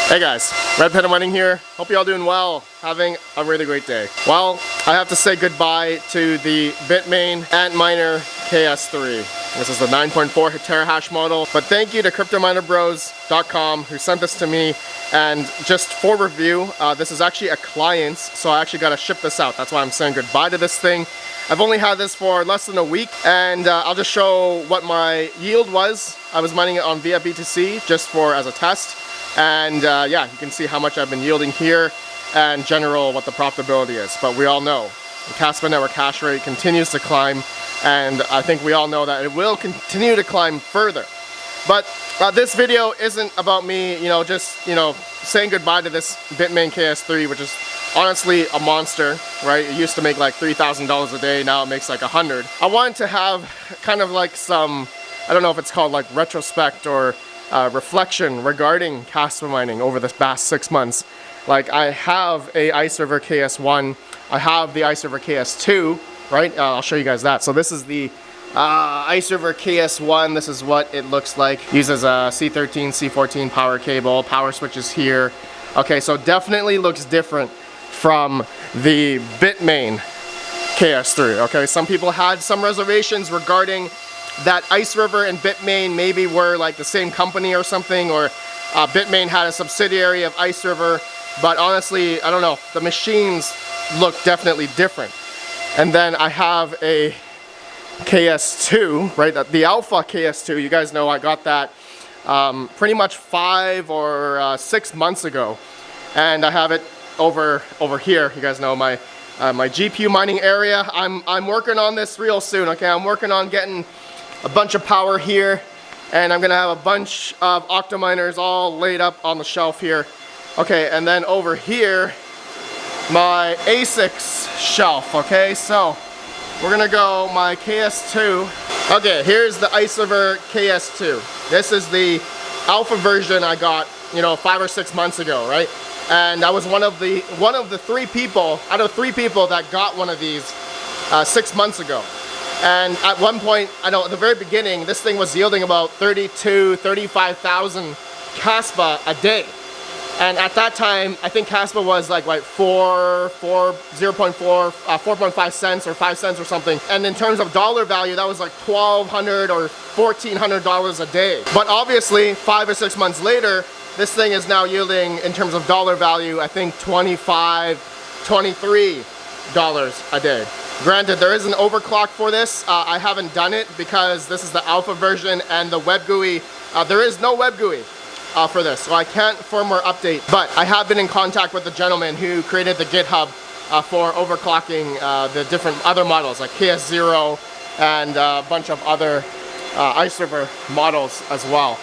Hey guys, RedPandaMining here. Hope you all doing well, having a really great day. Well, I have to say goodbye to the Bitmain Antminer KS3. This is the 9.4 terahash model, but thank you to CryptoMinerBros.com who sent this to me. And just for review, this is actually a client's, so I actually got to ship this out. That's why I'm saying goodbye to this thing. I've only had this for less than a week, and I'll just show what my yield was. I was mining it on via BTC just as a test. And yeah, you can see how much I've been yielding here and general what the profitability is. But we all know the Kaspa network hash rate continues to climb, and I think we all know that it will continue to climb further. But this video isn't about me, just saying goodbye to this Bitmain KS3, which is honestly a monster, right? It used to make like $3,000 a day, now it makes like 100. I wanted to have kind of like some, I don't know if it's called like retrospect or reflection regarding Kaspa mining over the past 6 months. Like, I have a River KS1, I have the River KS2, right? I'll show you guys that. So this is the River KS1. This is what it looks like. Uses a C13, C14 power cable, power switches here. Okay, so definitely looks different from the Bitmain KS3. Okay, some people had some reservations regarding that River and Bitmain maybe were like the same company or something, or Bitmain had a subsidiary of River, but honestly, I don't know, the machines look definitely different. And then I have a KS2, right, the Alpha KS2. You guys know I got that pretty much 5 or 6 months ago, and I have it over here. You guys know my GPU mining area. I'm working on this real soon. Okay, I'm working on getting a bunch of power here, and I'm gonna have a bunch of octominers all laid up on the shelf here. Okay, and then over here, my ASICs shelf. Okay, so we're gonna go my KS2. Okay, here's the River KS2. This is the alpha version I got, 5 or 6 months ago, right? And I was one of the 3 people out of 3 people that got one of these 6 months ago. And at one point, I know at the very beginning, this thing was yielding about 35,000 Kaspa a day. And at that time, I think Kaspa was like 4.5 cents or 5 cents or something. And in terms of dollar value, that was like $1,200 or $1,400 a day. But obviously, 5 or 6 months later, this thing is now yielding, in terms of dollar value, I think $23 a day. Granted, there is an overclock for this. I haven't done it because this is the alpha version, and the web GUI, there is no web GUI for this, so I can't firmware update. But I have been in contact with the gentleman who created the GitHub for overclocking the different other models like KS0 and a bunch of other River models as well.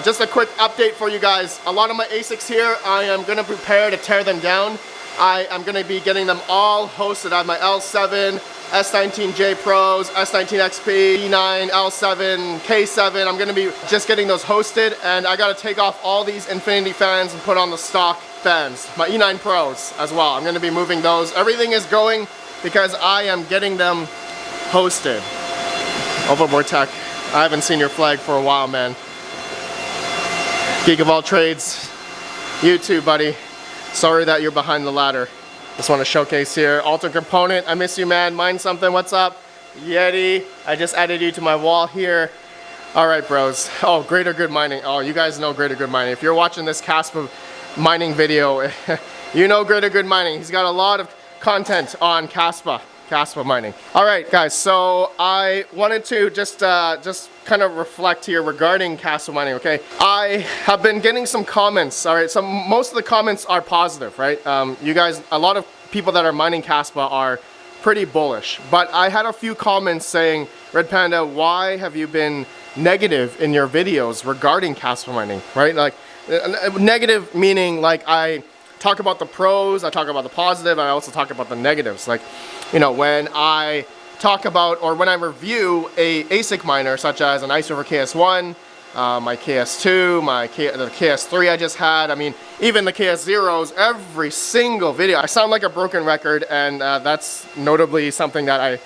Just a quick update for you guys. A lot of my ASICs here, I am going to prepare to tear them down. I am going to be getting them all hosted. I have my L7, S19J Pros, S19XP, E9, L7, K7. I'm going to be just getting those hosted, and I got to take off all these Infinity fans and put on the stock fans. My E9 Pros as well. I'm going to be moving those. Everything is going because I am getting them hosted. Overboard Tech, I haven't seen your flag for a while, man. Geek of all trades, you too, buddy. Sorry that you're behind the ladder. Just want to showcase here. Alter Component, I miss you, man. Mine something, what's up? Yeti, I just added you to my wall here. Alright, bros. Oh, Greater Good Mining. Oh, you guys know Greater Good Mining. If you're watching this Kaspa mining video, you know Greater Good Mining. He's got a lot of content on Kaspa mining. Alright, guys, so I wanted to just kind of reflect here regarding Kaspa mining, okay? I have been getting some comments, alright? So most of the comments are positive, right? You guys, a lot of people that are mining Kaspa are pretty bullish, but I had a few comments saying, Red Panda, why have you been negative in your videos regarding Kaspa mining, right? Like, negative meaning like I talk about the pros, I talk about the positive, I also talk about the negatives. Like, when I talk about, or when I review a ASIC miner such as an River KS1, my KS2, the KS3 I just had, I mean, even the KS0s, every single video, I sound like a broken record, and that's notably something that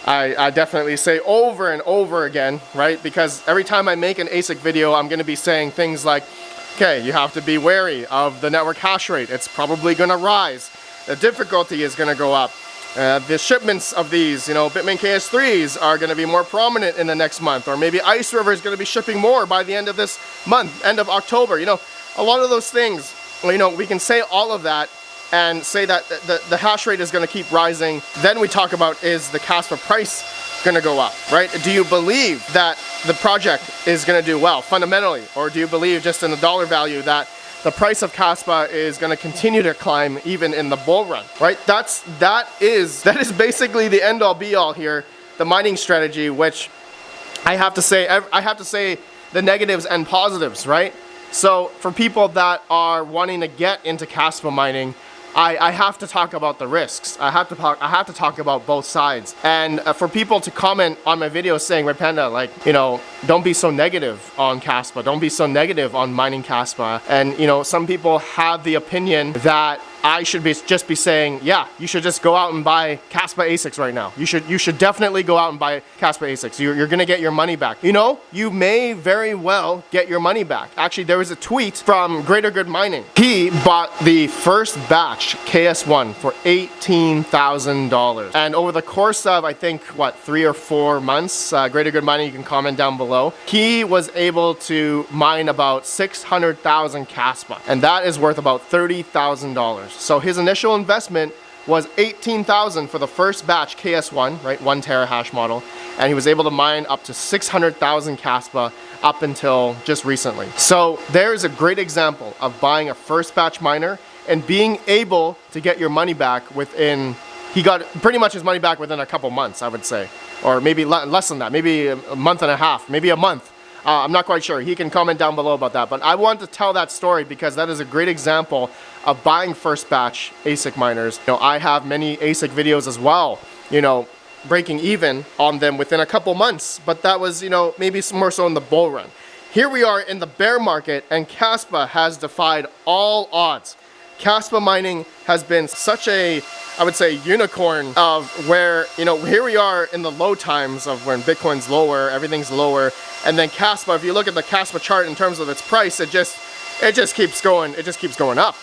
I definitely say over and over again, right? Because every time I make an ASIC video, I'm going to be saying things like, Okay, you have to be wary of the network hash rate. It's probably going to rise. The difficulty is going to go up. The shipments of these, Bitmain KS3s are going to be more prominent in the next month, or maybe Ice River is going to be shipping more by the end of this month, end of October. A lot of those things, we can say all of that and say that the hash rate is going to keep rising. Then we talk about, is the Kaspa price going to go up, right? Do you believe that the project is going to do well fundamentally, or do you believe just in the dollar value that the price of Kaspa is going to continue to climb even in the bull run, right? That is basically the end all be all here, the mining strategy, which I have to say the negatives and positives, right? So for people that are wanting to get into Kaspa mining, I have to talk about the risks. I have to talk about both sides. And for people to comment on my video saying, Red Panda, like, don't be so negative on Kaspa. Don't be so negative on mining Kaspa. And, some people have the opinion that I should just be saying, yeah, you should just go out and buy Kaspa ASICs right now. You should definitely go out and buy Kaspa ASICs. You're gonna get your money back. You may very well get your money back. Actually, there was a tweet from Greater Good Mining. He bought the first batch KS1 for $18,000. And over the course of, I think, 3 or 4 months, Greater Good Mining, you can comment down below, he was able to mine about 600,000 Kaspa. And that is worth about $30,000. So his initial investment was $18,000 for the first batch KS1, right, 1 terahash model, and he was able to mine up to 600,000 Kaspa up until just recently. So there's a great example of buying a first batch miner and being able to get your money back within, he got pretty much his money back within a couple months, I would say, or maybe less than that, maybe a month and a half, maybe a month. I'm not quite sure. He can comment down below about that. But I want to tell that story because that is a great example of buying first batch ASIC miners. I have many ASIC videos as well, breaking even on them within a couple months. But that was, maybe more so in the bull run. Here we are in the bear market, and Kaspa has defied all odds. Kaspa mining has been such a, I would say, unicorn of where, here we are in the low times of when Bitcoin's lower, everything's lower, and then Kaspa, if you look at the Kaspa chart in terms of its price, it just keeps going up.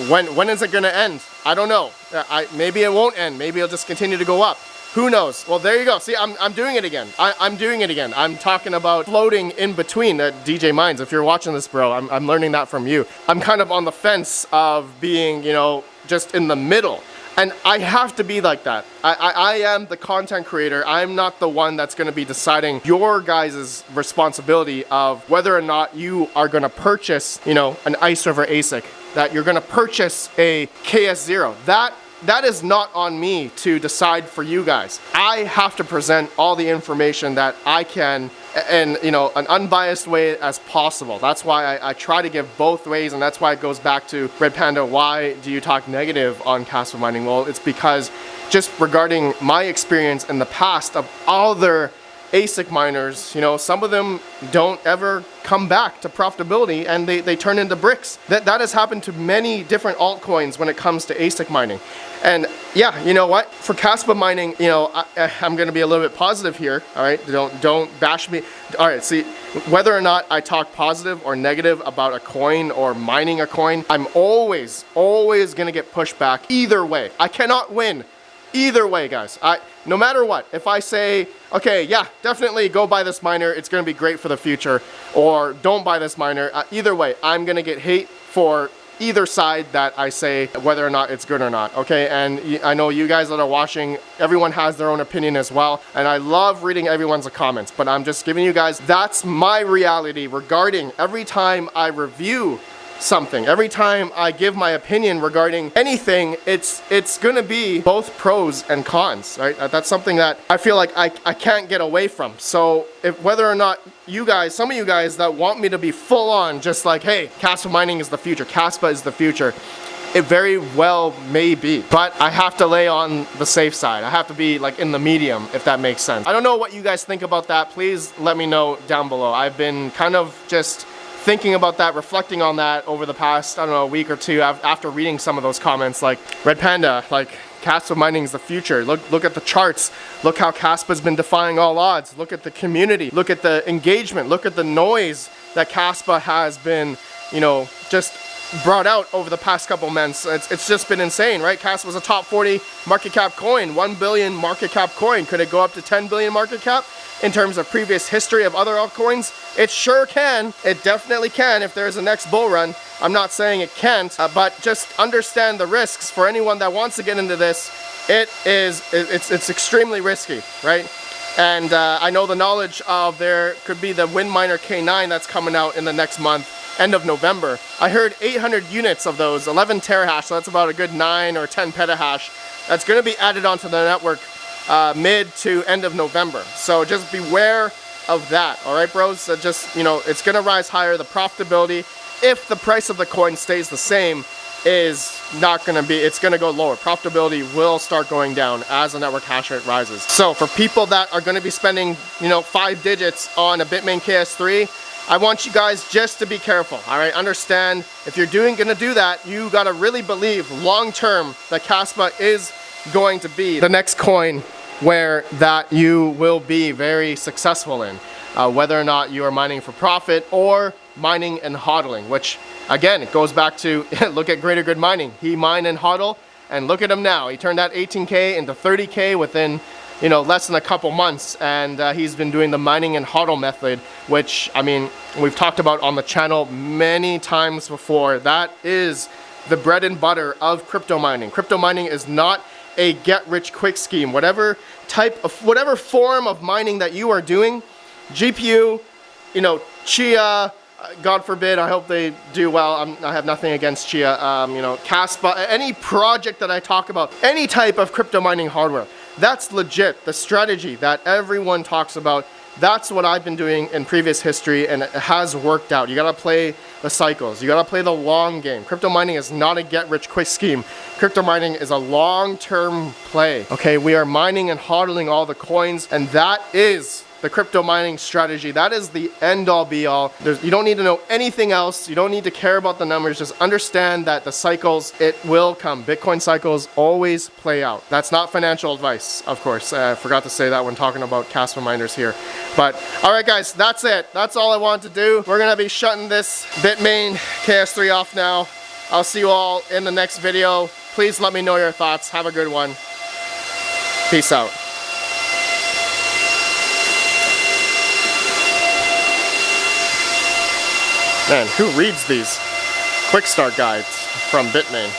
When is it going to end? I don't know. Maybe it won't end. Maybe it'll just continue to go up. Who knows? Well, there you go. See, I'm doing it again. I'm doing it again. I'm talking about floating in between DJ Mines. If you're watching this, bro, I'm learning that from you. I'm kind of on the fence of being, just in the middle. And I have to be like that. I am the content creator. I'm not the one that's going to be deciding your guys' responsibility of whether or not you are going to purchase, an Ice River ASIC, that you're going to purchase a KS0. That is not on me to decide for you guys. I have to present all the information that I can in an unbiased way as possible. That's why I try to give both ways, and that's why it goes back to Red Panda, why do you talk negative on Kaspa mining? Well, it's because just regarding my experience in the past of other ASIC miners, some of them don't ever come back to profitability and they turn into bricks. That has happened to many different altcoins when it comes to ASIC mining. And yeah, you know what? For Kaspa mining, I'm going to be a little bit positive here. All right, don't bash me. All right, see, whether or not I talk positive or negative about a coin or mining a coin, I'm always going to get pushed back either way. I cannot win either way, guys. No matter what, if I say, okay, yeah, definitely go buy this miner, it's going to be great for the future, or don't buy this miner, either way, I'm going to get hate for either side that I say, whether or not it's good or not, okay? And I know you guys that are watching, everyone has their own opinion as well, and I love reading everyone's comments, but I'm just giving you guys, that's my reality regarding every time I review something, every time I give my opinion regarding anything, it's gonna be both pros and cons, right? That's something that I feel like I can't get away from. So if whether or not you guys, some of you guys that want me to be full on just like, hey, Kaspa mining is the future, Kaspa is the future, it very well may be, but I have to lay on the safe side. I have to be like in the medium, if that makes sense. I don't know what you guys think about that. Please let me know down below. I've been kind of just thinking about that, reflecting on that over the past, I don't know, a week or two after reading some of those comments, like, Red Panda, like, Kaspa mining is the future. Look at the charts. Look how Kaspa's been defying all odds. Look at the community. Look at the engagement. Look at the noise that Kaspa has been, you know, just brought out over the past couple months. It's just been insane, right? Caspa was a top 40 market cap coin, 1 billion market cap coin. Could it go up to 10 billion market cap in terms of previous history of other altcoins? It sure can. It definitely can if there's a next bull run. I'm not saying it can't, but just understand the risks for anyone that wants to get into this. It's extremely risky, right? And I know the knowledge of there could be the Windminer K9 that's coming out in the next month, end of November. I heard 800 units of those, 11 terahash, so that's about a good 9 or 10 petahash. That's going to be added onto the network mid to end of November. So just beware of that, all right, bros? So just, you know, it's going to rise higher. The profitability, if the price of the coin stays the same, is not going to be, it's going to go lower. Profitability will start going down as the network hash rate rises. So for people that are going to be spending, you know, 5 digits on a Bitmain KS3, I want you guys just to be careful, all right? Understand, if you're gonna do that, you gotta really believe long-term that Caspa is going to be the next coin where that you will be very successful in, whether or not you are mining for profit or mining and hodling, which again, it goes back to, look at Greater Good Mining. He mined and hodl, and look at him now. He turned that 18K into 30K within, you know, less than a couple months, and he's been doing the mining and hodl method, which, I mean, we've talked about on the channel many times before. That is the bread and butter of crypto mining. Crypto mining is not a get-rich-quick scheme. Whatever form of mining that you are doing, GPU, you know, Chia, God forbid, I hope they do well. I have nothing against Chia, you know, Caspa, any project that I talk about, any type of crypto mining hardware. That's legit. The strategy that everyone talks about, that's what I've been doing in previous history, and it has worked out. You gotta play the cycles. You gotta play the long game. Crypto mining is not a get-rich-quick scheme. Crypto mining is a long-term play. Okay, we are mining and hodling all the coins, and that is the crypto mining strategy. That is the end-all be-all. You don't need to know anything else. You don't need to care about the numbers. Just understand that the cycles, it will come. Bitcoin cycles always play out. That's not financial advice, of course. I forgot to say that when talking about Caspa miners here. But all right, guys, that's it. That's all I wanted to do. We're gonna be shutting this Bitmain KS3 off now. I'll see you all in the next video. Please let me know your thoughts. Have a good one. Peace out. Man, who reads these quick start guides from Bitmain?